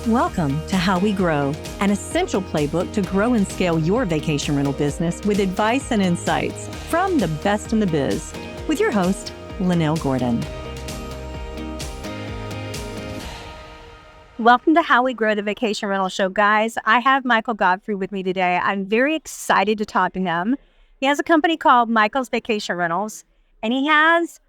Welcome to How We Grow, an essential playbook to grow and scale your vacation rental business with advice and insights from the best in the biz, with your host, Lynell Gordon. Welcome to How We Grow, the Vacation Rental Show. Guys, I have Michael Godfrey with me today. I'm very excited to talk to him. He has a company called Michael's Vacation Rentals, and he has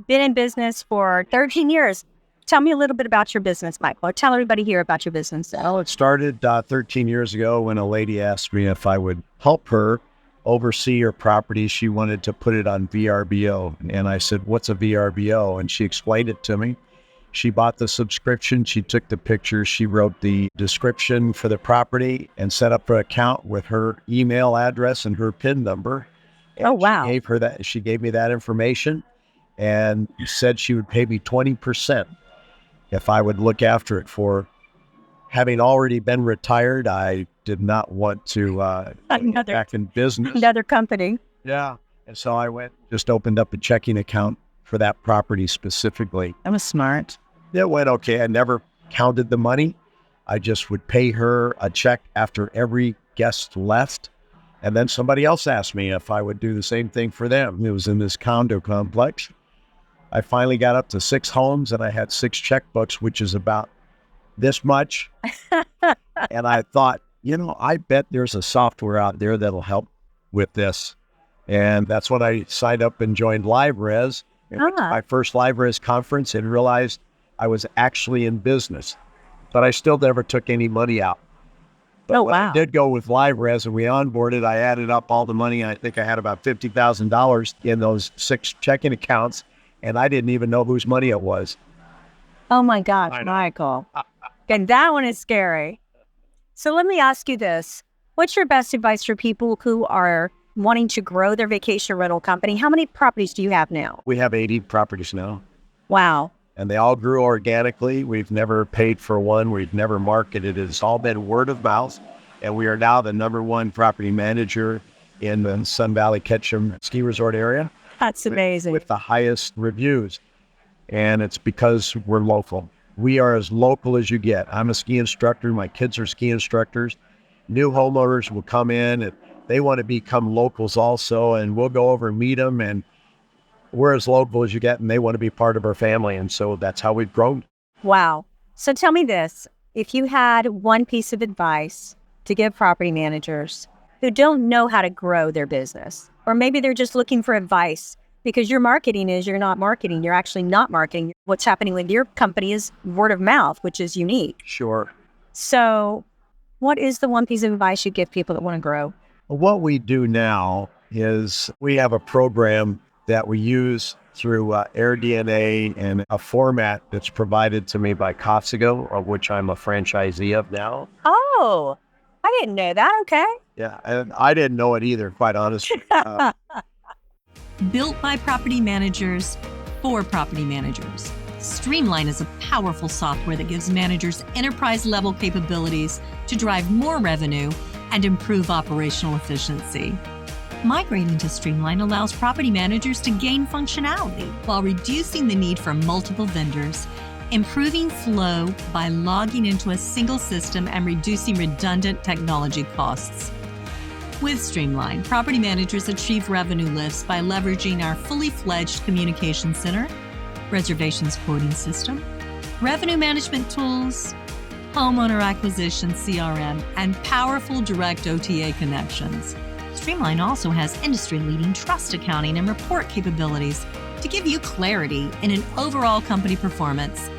been in business for 13 years. Tell me a little bit about your business, Michael, or tell everybody here about your business. Well, it started 13 years ago when a lady asked me if I would help her oversee her property. She wanted to put it on VRBO. And I said, "What's a VRBO?" And she explained it to me. She bought the subscription. She took the pictures. She wrote the description for the property and set up her account with her email address and her PIN number. And oh, wow. She gave me that information and said she would pay me 20% if I would look after it for her. Having already been retired, I did not want to get back in business. Another company. Yeah. And so I just opened up a checking account for that property specifically. That was smart. It went okay. I never counted the money. I just would pay her a check after every guest left. And then somebody else asked me if I would do the same thing for them. It was in this condo complex. I finally got up to 6 homes and I had 6 checkbooks, which is about this much. And I thought, I bet there's a software out there that'll help with this. And that's when I signed up and joined LiveRes. Went to my first LiveRes conference and realized I was actually in business, but I still never took any money out. But when I did go with LiveRes and we onboarded, I added up all the money. And I think I had about $50,000 in those 6 checking accounts. And I didn't even know whose money it was. Oh my gosh, Michael. And that one is scary. So let me ask you this. What's your best advice for people who are wanting to grow their vacation rental company? How many properties do you have now? We have 80 properties now. Wow. And they all grew organically. We've never paid for one. We've never marketed it. It's all been word of mouth. And we are now the #1 property manager in the Sun Valley Ketchum ski resort area. That's amazing. With the highest reviews. And it's because we're local. We are as local as you get. I'm a ski instructor. My kids are ski instructors. New homeowners will come in and they want to become locals also. And we'll go over and meet them. And we're as local as you get. And they want to be part of our family. And so that's how we've grown. Wow. So tell me this. If you had one piece of advice to give property managers who don't know how to grow their business, or maybe they're just looking for advice because your marketing is you're not marketing. You're actually not marketing. What's happening with your company is word of mouth, which is unique. Sure. So what is the one piece of advice you give people that want to grow? What we do now is we have a program that we use through AirDNA and a format that's provided to me by Casago, of which I'm a franchisee of now. Oh, I didn't know that. Okay. Yeah, and I didn't know it either, quite honestly. Built by property managers for property managers. Streamline is a powerful software that gives managers enterprise-level capabilities to drive more revenue and improve operational efficiency. Migrating to Streamline allows property managers to gain functionality while reducing the need for multiple vendors, improving flow by logging into a single system and reducing redundant technology costs. With Streamline, property managers achieve revenue lifts by leveraging our fully fledged communication center, reservations quoting system, revenue management tools, homeowner acquisition CRM, and powerful direct OTA connections. Streamline also has industry-leading trust accounting and report capabilities to give you clarity in an overall company performance.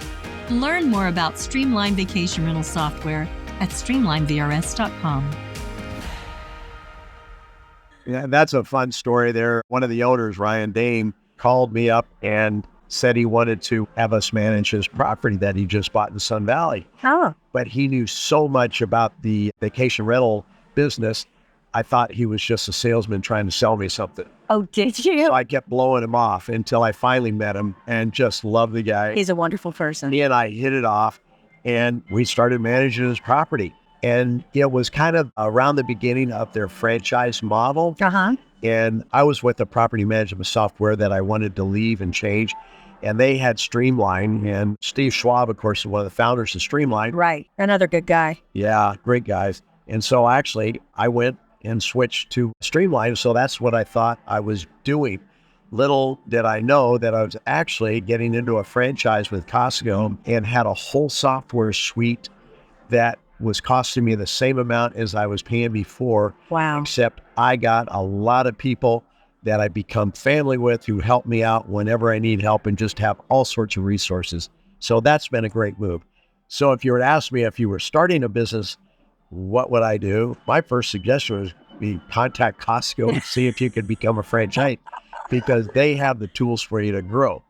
Learn more about Streamline Vacation Rental Software at streamlinevrs.com. Yeah, that's a fun story there. One of the owners, Ryan Dame, called me up and said he wanted to have us manage his property that he just bought in Sun Valley. Oh. But he knew so much about the vacation rental business. I thought he was just a salesman trying to sell me something. Oh, did you? So I kept blowing him off until I finally met him and just loved the guy. He's a wonderful person. He and I hit it off and we started managing his property. And it was kind of around the beginning of their franchise model. Uh-huh. And I was with a property management software that I wanted to leave and change. and they had Streamline. And Steve Schwab, of course, is one of the founders of Streamline. Right. Another good guy. Yeah, great guys. And so actually, I went and switched to Streamline. So that's what I thought I was doing. Little did I know that I was actually getting into a franchise with Casago and had a whole software suite that was costing me the same amount as I was paying before. Wow. Except I got a lot of people that I become family with who help me out whenever I need help and just have all sorts of resources. So that's been a great move. So if you were to ask me if you were starting a business, what would I do? My first suggestion would be contact Costco and see if you could become a franchise, because they have the tools for you to grow.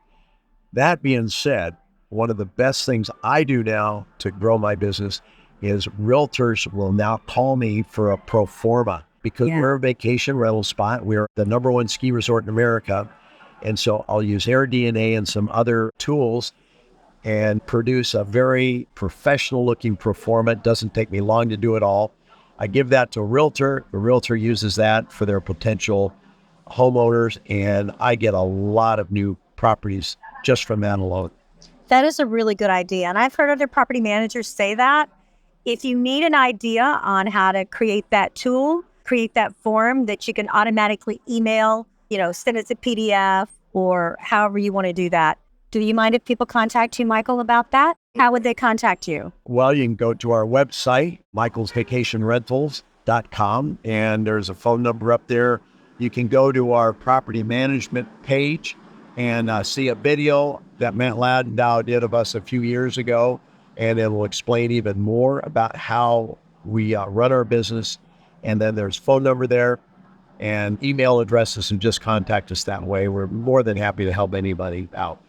That being said, one of the best things I do now to grow my business is realtors will now call me for a pro forma, because we're a vacation rental spot. We're the #1 ski resort in America. And so I'll use AirDNA and some other tools and produce a very professional looking pro forma. It doesn't take me long to do it all. I give that to a realtor. The realtor uses that for their potential homeowners, and I get a lot of new properties just from that alone. That is a really good idea. And I've heard other property managers say that. If you need an idea on how to create that tool, create that form that you can automatically email, send it to PDF or however you want to do that. Do you mind if people contact you, Michael, about that? How would they contact you? Well, you can go to our website, michaelsvacationrentals.com, and there's a phone number up there. You can go to our property management page and see a video that Matt Ladendow did of us a few years ago, and it will explain even more about how we run our business. And then there's phone number there and email addresses, and just contact us that way. We're more than happy to help anybody out.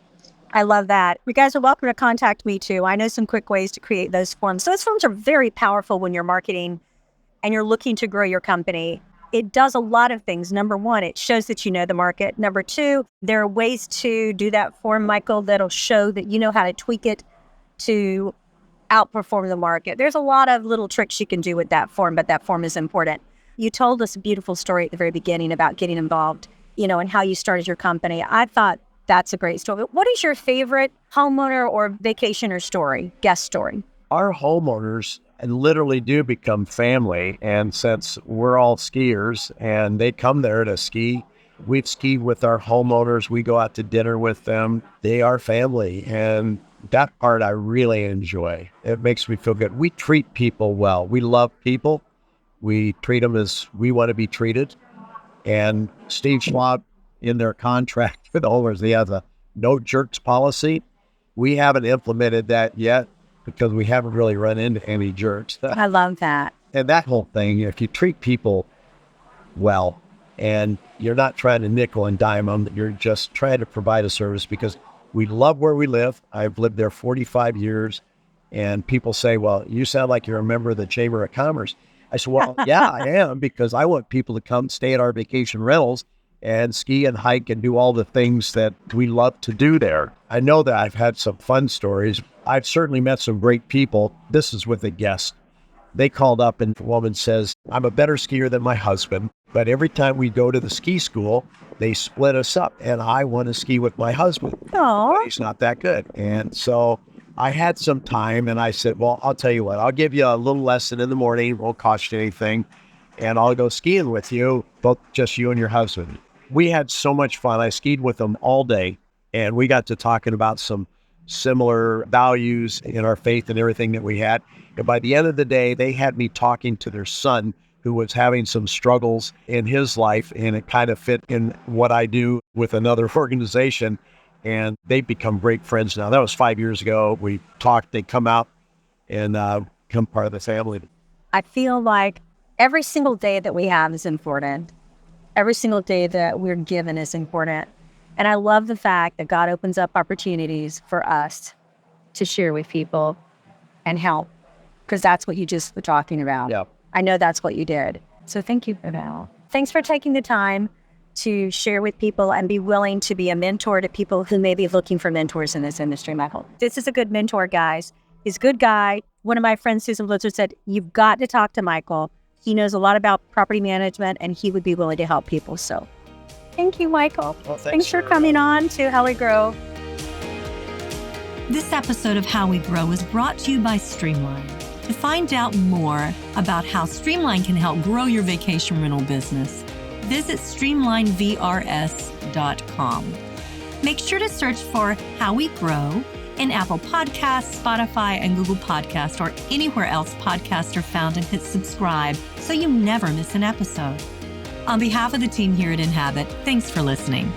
I love that. You guys are welcome to contact me too. I know some quick ways to create those forms. Those forms are very powerful when you're marketing and you're looking to grow your company. It does a lot of things. Number one, it shows that you know the market. Number two, there are ways to do that form, Michael, that'll show that you know how to tweak it to outperform the market. There's a lot of little tricks you can do with that form, but that form is important. You told us a beautiful story at the very beginning about getting involved, and how you started your company. I thought that's a great story. What is your favorite homeowner or vacationer story, guest story? Our homeowners literally do become family. And since we're all skiers and they come there to ski, we've skied with our homeowners. We go out to dinner with them. They are family. And that part I really enjoy. It makes me feel good. We treat people well. We love people. We treat them as we want to be treated. And Steve Schwab, in their contract with owners, they have a no jerks policy. We haven't implemented that yet because we haven't really run into any jerks. I love that. And that whole thing, if you treat people well and you're not trying to nickel and dime them, you're just trying to provide a service, because we love where we live. I've lived there 45 years, and people say, well, you sound like you're a member of the Chamber of Commerce. I said, well, yeah, I am, because I want people to come stay at our vacation rentals and ski and hike and do all the things that we love to do there. I know that I've had some fun stories. I've certainly met some great people. This is with a guest. They called up and the woman says, I'm a better skier than my husband, but every time we go to the ski school, they split us up, and I want to ski with my husband. Oh, But he's not that good. And so I had some time, and I said, well, I'll tell you what, I'll give you a little lesson in the morning. It won't cost you anything. And I'll go skiing with you, both just you and your husband. We had so much fun. I skied with them all day, and we got to talking about some similar values in our faith and everything that we had. And by the end of the day, they had me talking to their son, who was having some struggles in his life, and it kind of fit in what I do with another organization. And they've become great friends now. That was 5 years ago. We talked, they come out and become part of the family. I feel like every single day that we have is important. Every single day that we're given is important. And I love the fact that God opens up opportunities for us to share with people and help, because that's what you just were talking about. Yeah. I know that's what you did. So thank you for that. Thanks for taking the time to share with people and be willing to be a mentor to people who may be looking for mentors in this industry, Michael. This is a good mentor, guys. He's a good guy. One of my friends, Susan Blitzer, said, you've got to talk to Michael. He knows a lot about property management, and he would be willing to help people. So thank you, Michael. Well, thanks for coming on to How We Grow. This episode of How We Grow is brought to you by Streamline. To find out more about how Streamline can help grow your vacation rental business, visit streamlinevrs.com. Make sure to search for How We Grow in Apple Podcasts, Spotify, and Google Podcasts, or anywhere else podcasts are found, and hit subscribe so you never miss an episode. On behalf of the team here at Inhabit, thanks for listening.